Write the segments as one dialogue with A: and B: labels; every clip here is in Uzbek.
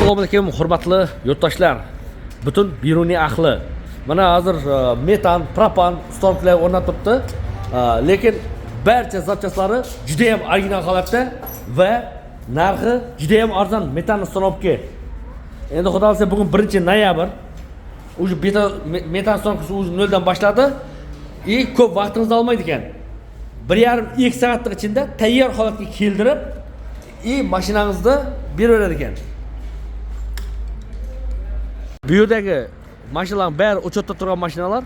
A: Assalomu alaykum, hurmatli yurtdoshlar. Butun Beruniy ahli. Mana hozir metan, propan stanoklar o'rnatilibdi. Lekin barcha zapchastlari juda ham original holatda va narxi juda ham arzon metan stanokka. Endi xudo xolasa bugun 1-noyabr. O'sha metan stanokasi o'zi noldan boshladi. Ko'p vaqtingizni olmaydi ekan. 1,5-2 soatning ichida tayyor holatga keltirib, mashinangizni beraveradi ekan. Bu yerdagi mashinalar bari uchotda turgan mashinalar.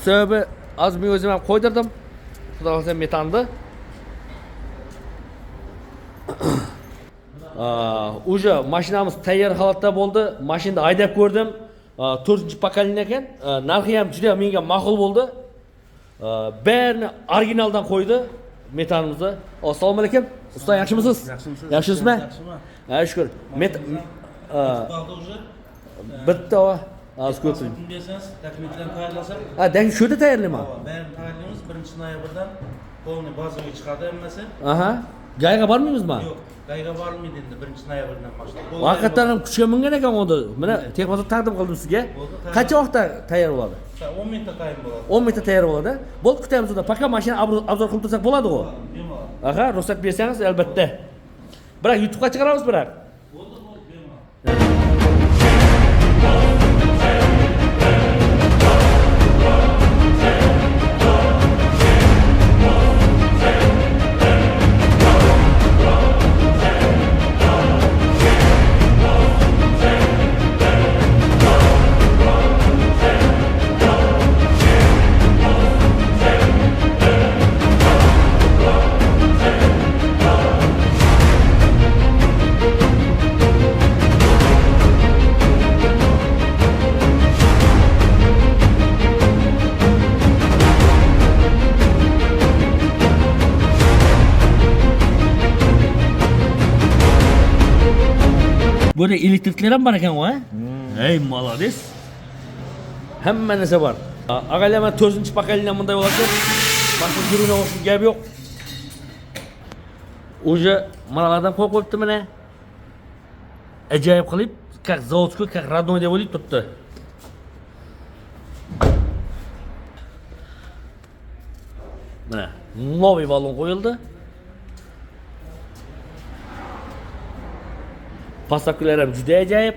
A: Sababi az men o'zim ham qo'ydirdim. Xudo xolasa metanni. O'sha mashinamiz tayyor holatda bo'ldi. Mashinani haydab ko'rdim. 4-pokoleniya ekan. Narxi ham juda menga ma'qul bo'ldi. Barini originaldan qo'ydi metanimizni. Assalomu alaykum. Usta, yaxshimisiz? Yaxshisizmi? Ha, shukr. Bitta az ko'rdim.
B: Dokumentlarni tayyorlasak.
A: Shu yerda tayyorlayman.
B: Barini tayyorlaymiz. 1-noyabrdan polni bazaga chiqadi hammasi.
A: Gayga bormaymizmi?
B: Yo'q, gayga bormaydi endi 1-noyabrdan boshlab.
A: Haqiqatan ham kuchga mingan ekan unda. Mana texnik taqdim qildim sizga. Qancha vaqtda tayyor bo'ladi?
B: 10 minutda tayyor bo'ladi.
A: 10 minutda tayyor bo'ladi. Bo'ldi, kutamiz unda. Paka mashina obzor qilib tursak bo'ladi-ku.
B: Bemalol.
A: Ruxsat bersangiz albatta. Biroq YouTube'ga chiqaramiz biroq.
B: Bo'ldi, bemalol.
A: Burada elektrikler ham bor ekan va? Ey, молодец. Hamma narsa bor. Ag'aylar, mana 4-pokoleniya bunday bo'ladi. Boshqa yuruna o'xshab gap yo'q. O'sha manalardan qo'yib qo'yibdi mana. Ajoyib qilib, как заводской, как родной deb o'ylab turibdi. Mana новый balon qo'yildi. Pastakular ham juda ajoyib.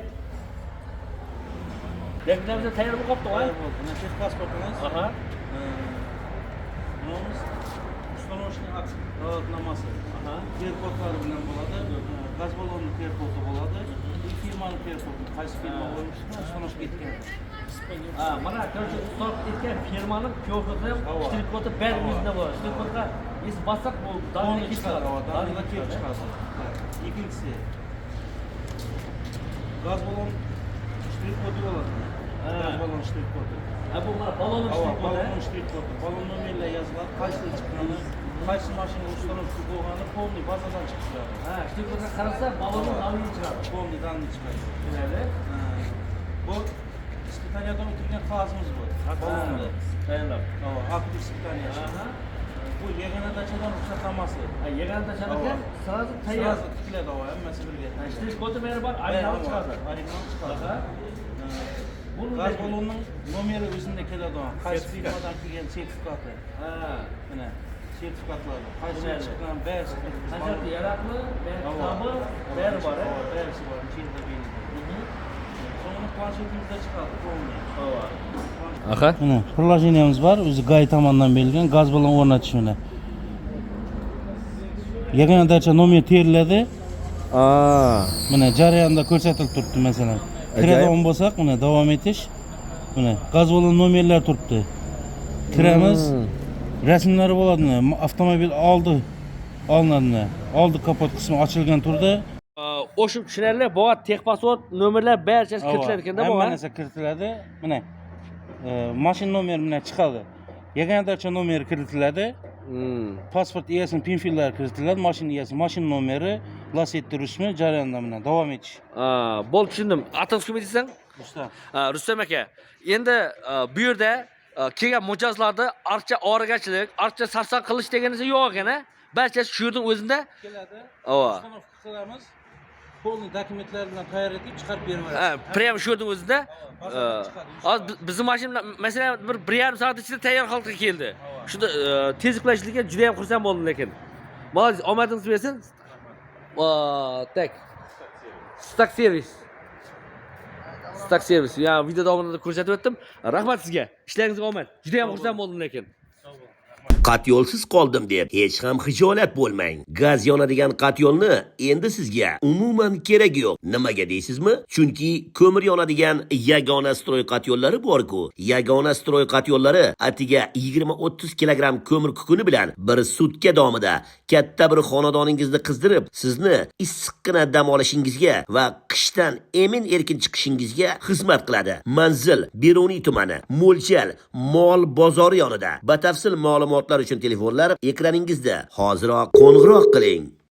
A: Deklarasiya tayyor bo'lib qopti, va?
B: Mana shu pasportimiz. Nomimiz ustonoshning aqdnomasi. Terkodlari bilan bo'ladi. Gaz balonining terkodi bo'ladi. Firmani terkodi. Qaysi firma bo'lsa, ustonosh ketgan.
A: Mana ustonosh ketgan firmaning terkodi ham terkodi bari o'zida bor. Terkodga esi basaq bu davomli chiqadi.
B: Davomli kelib chiqadi. Ikkinchisi gaz balon shtrix kodi bo'ladi. Gaz balon shtrix kodi.
A: Bu mana balonning shtrix kodi.
B: Balonning shtrix kodi. Balon nomerlar yoziladi. Qaysi chiqqani, qaysi mashina ustanovka bo'lgani polni bazadan chiqadi.
A: Shtrix kodga qarasa balonning nomi chiqadi.
B: Polni danni chiqadi.
A: Tushunarli?
B: Bu ispitaniyadan o'tirgan qog'ozimiz bor. Balonni
A: tayyorlab.
B: Aktiv ispitaniya. Bu yagona dachadan ruxsatnomasi.
A: Yagona dachadan sразу tayyor.
B: Sразу tikladi, hammasi birga.
A: Shtrix kodi beri bor, original chiqadi.
B: Original chiqadi. Bu gaz balonning nomeri o'zida keladi. Qaysi firmadan kelgan sertifikati. Mana sertifikatlari. Qaysi chiqqan, barcha
A: qancha yaroqli, kitobi, beri bor.
B: Barcha bor. Ichida belgiladi. So'nggi planshetimizda chiqadi, polni.
A: Mana
B: prilojeniyamiz bor, o'zi GAI tomonidan berilgan gaz balon o'rnatish mana. Yagona dacha nomer teriladi. Mana jarayonda ko'rsatilib turibdi, masalan. Kiradigan bo'lsak, mana davom etish. Mana gaz balon nomerlar turibdi. Kiramiz. Rasmlari bo'ladi. Avtomobil olinadi. Oldi kapot qismi ochilgan turda.
A: O'sha tushunarli, bu texpasport nomerlar barchasi kiritiladi ekanda, bu.
B: Hamma narsa kiritiladi. Mana mashina nomeri bilan chiqadi. Yagona dacha nomeri kiritiladi. Pasport egasining pinfillari kiritiladi, mashina egasi, mashina nomeri, lasetti rusmi jarayonda bilan davom etish.
A: Bo'ldi, tushundim. Atangiz kim deysan?
B: Rustam.
A: Rustam aka. Endi bu yerda kelgan mijozlarda ortiqcha origachilik, ortiqcha sarson qilish degan narsa yo'q ekan-a? Barchasi shu yerning o'zida
B: keladi.
A: Ava.
B: Ustanovka qilamiz. polniy dokumentlar bilan tayyor etib chiqarib berib
A: Ha, prям shu yerning o'zida.
B: bozordan chiqadi.
A: Hozir bizim mashina masalan bir 1,5 soat ichida tayyor holatga keldi. Shunda tezliklashligi juda ham xursand bo'ldim lekin. Молодец, omadingiz bersin. Tak. Stak servis. Stak servis. Ya video davomida ko'rsatib o'tdim. Rahmat sizga. Ishlaringizga omad. Juda ham xursand bo'ldim lekin.
C: Qatyo'lsiz qoldim deb hech ham xijolat bo'lmang. Gaz yonadigan qatyo'lni endi sizga umuman kerak yo'q. Nimaga deysizmi? Chunki ko'mir yonadigan yagona stroy qatyo'llari bor-ku. Yagona stroy qatyo'llari atiga 20-30 kilogramm ko'mir kukuni bilan bir sutka davomida katta bir xonadoningizni qizdirib, sizni issiqqina dam olishingizga va qishdan emin erkin chiqishingizga xizmat qiladi. Manzil Beruniy tumani, Mo'ljal mol bozori yonida. Batafsil ma'lumotlar uchun telefonlar ekraningizda. Hoziroq qo'ng'iroq qiling.